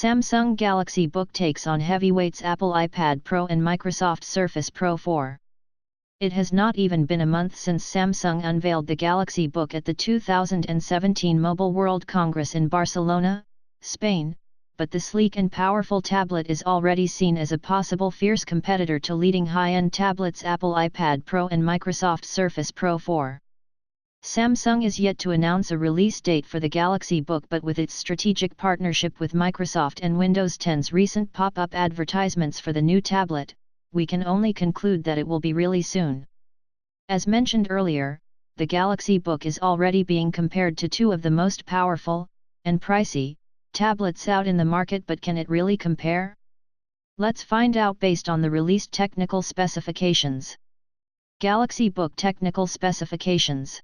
Samsung Galaxy Book takes on heavyweights Apple iPad Pro and Microsoft Surface Pro 4. It has not even been a month since Samsung unveiled the Galaxy Book at the 2017 Mobile World Congress in Barcelona, Spain, but the sleek and powerful tablet is already seen as a possible fierce competitor to leading high-end tablets Apple iPad Pro and Microsoft Surface Pro 4. Samsung is yet to announce a release date for the Galaxy Book, but with its strategic partnership with Microsoft and Windows 10's recent pop-up advertisements for the new tablet, we can only conclude that it will be really soon. As mentioned earlier, the Galaxy Book is already being compared to two of the most powerful, and pricey, tablets out in the market, but can it really compare? Let's find out based on the released technical specifications. Galaxy Book Technical Specifications.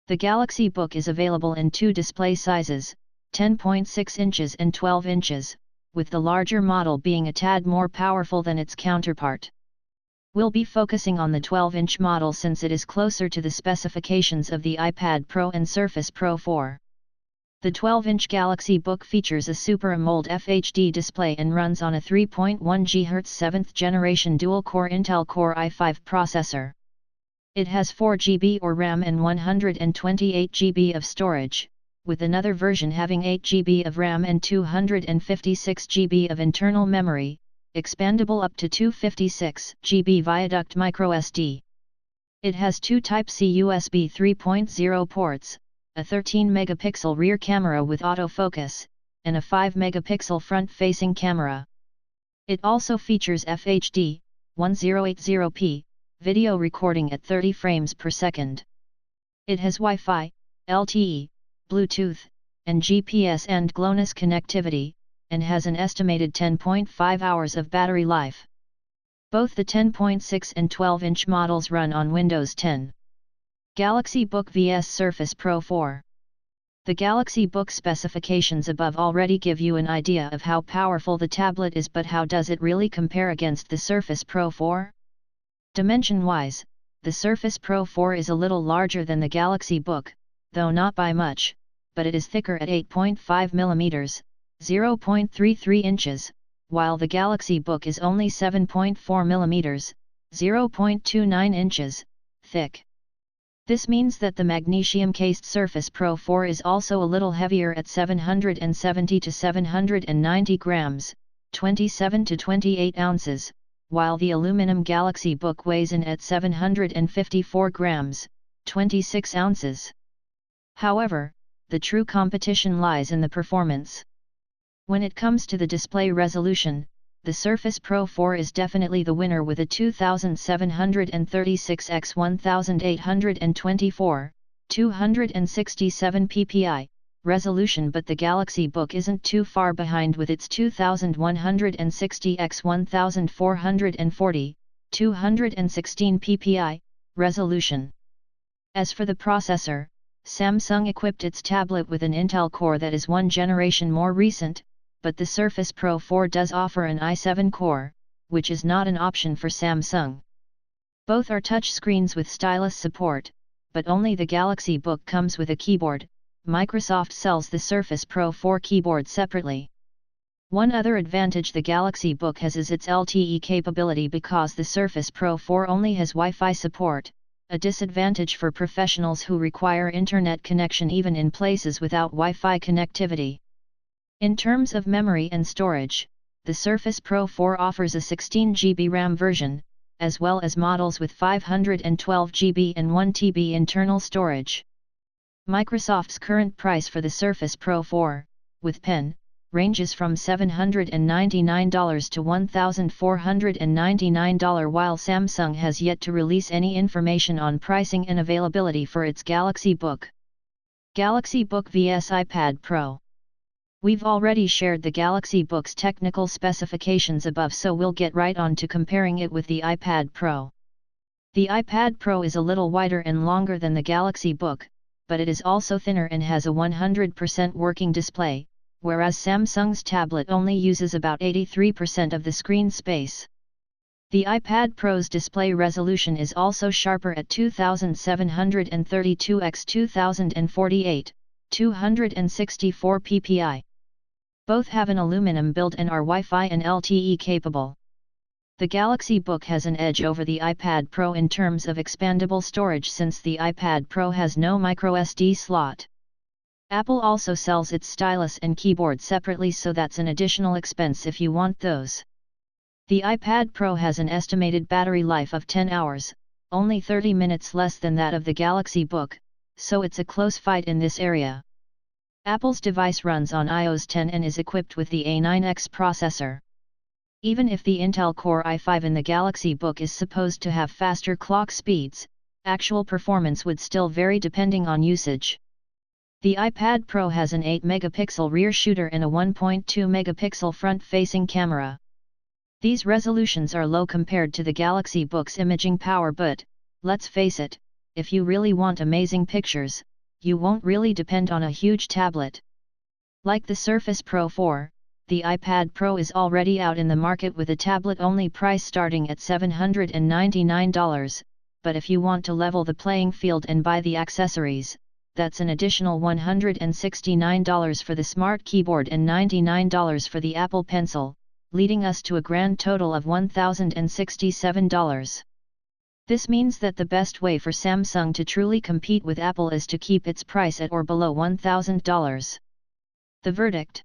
The Galaxy Book is available in two display sizes, 10.6 inches and 12 inches, with the larger model being a tad more powerful than its counterpart. We'll be focusing on the 12-inch model since it is closer to the specifications of the iPad Pro and Surface Pro 4. The 12-inch Galaxy Book features a Super AMOLED FHD display and runs on a 3.1 GHz 7th generation dual-core Intel Core i5 processor. It has 4 GB of RAM and 128 GB of storage, with another version having 8 GB of RAM and 256 GB of internal memory, expandable up to 256 GB via duct microSD. It has two Type-C USB 3.0 ports, a 13-megapixel rear camera with autofocus, and a 5-megapixel front-facing camera. It also features FHD, 1080p, video recording at 30 frames per second. It has Wi-Fi, LTE, Bluetooth, and GPS and GLONASS connectivity, and has an estimated 10.5 hours of battery life. Both the 10.6 and 12-inch models run on Windows 10. Galaxy Book vs Surface Pro 4. The Galaxy Book specifications above already give you an idea of how powerful the tablet is, but how does it really compare against the Surface Pro 4? Dimension-wise, the Surface Pro 4 is a little larger than the Galaxy Book, though not by much, but it is thicker at 8.5 mm, 0.33 inches, while the Galaxy Book is only 7.4 mm, 0.29 inches, thick. This means that the magnesium-cased Surface Pro 4 is also a little heavier at 770 to 790 grams, 27 to 28 ounces, while the aluminum Galaxy Book weighs in at 754 grams, 26 ounces. However, the true competition lies in the performance. When it comes to the display resolution, the Surface Pro 4 is definitely the winner with a 2736 x 1824, 267 ppi, resolution, but the Galaxy Book isn't too far behind with its 2160 x 1440, 216 ppi, resolution. As for the processor, Samsung equipped its tablet with an Intel Core that is one generation more recent, but the Surface Pro 4 does offer an i7 core, which is not an option for Samsung. Both are touchscreens with stylus support, but only the Galaxy Book comes with a keyboard. Microsoft sells the Surface Pro 4 keyboard separately. One other advantage the Galaxy Book has is its LTE capability, because the Surface Pro 4 only has Wi-Fi support, a disadvantage for professionals who require internet connection even in places without Wi-Fi connectivity. In terms of memory and storage, the Surface Pro 4 offers a 16 GB RAM version, as well as models with 512 GB and 1 TB internal storage. Microsoft's current price for the Surface Pro 4, with pen, ranges from $799 to $1,499, while Samsung has yet to release any information on pricing and availability for its Galaxy Book. Galaxy Book vs iPad Pro. We've already shared the Galaxy Book's technical specifications above, so we'll get right on to comparing it with the iPad Pro. The iPad Pro is a little wider and longer than the Galaxy Book, but it is also thinner and has a 100% working display, whereas Samsung's tablet only uses about 83% of the screen space. The iPad Pro's display resolution is also sharper at 2732 x 2048, 264 ppi. Both have an aluminum build and are Wi-Fi and LTE capable. The Galaxy Book has an edge over the iPad Pro in terms of expandable storage since the iPad Pro has no microSD slot. Apple also sells its stylus and keyboard separately, so that's an additional expense if you want those. The iPad Pro has an estimated battery life of 10 hours, only 30 minutes less than that of the Galaxy Book, so it's a close fight in this area. Apple's device runs on iOS 10 and is equipped with the A9X processor. Even if the Intel Core i5 in the Galaxy Book is supposed to have faster clock speeds, actual performance would still vary depending on usage. The iPad Pro has an 8-megapixel rear shooter and a 1.2-megapixel front-facing camera. These resolutions are low compared to the Galaxy Book's imaging power, but, let's face it, if you really want amazing pictures, you won't really depend on a huge tablet. Like the Surface Pro 4, the iPad Pro is already out in the market with a tablet-only price starting at $799, but if you want to level the playing field and buy the accessories, that's an additional $169 for the Smart Keyboard and $99 for the Apple Pencil, leading us to a grand total of $1,067. This means that the best way for Samsung to truly compete with Apple is to keep its price at or below $1,000. The verdict?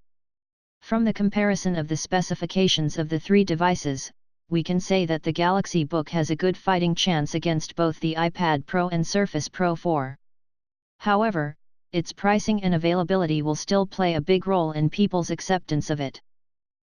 From the comparison of the specifications of the three devices, we can say that the Galaxy Book has a good fighting chance against both the iPad Pro and Surface Pro 4. However, its pricing and availability will still play a big role in people's acceptance of it.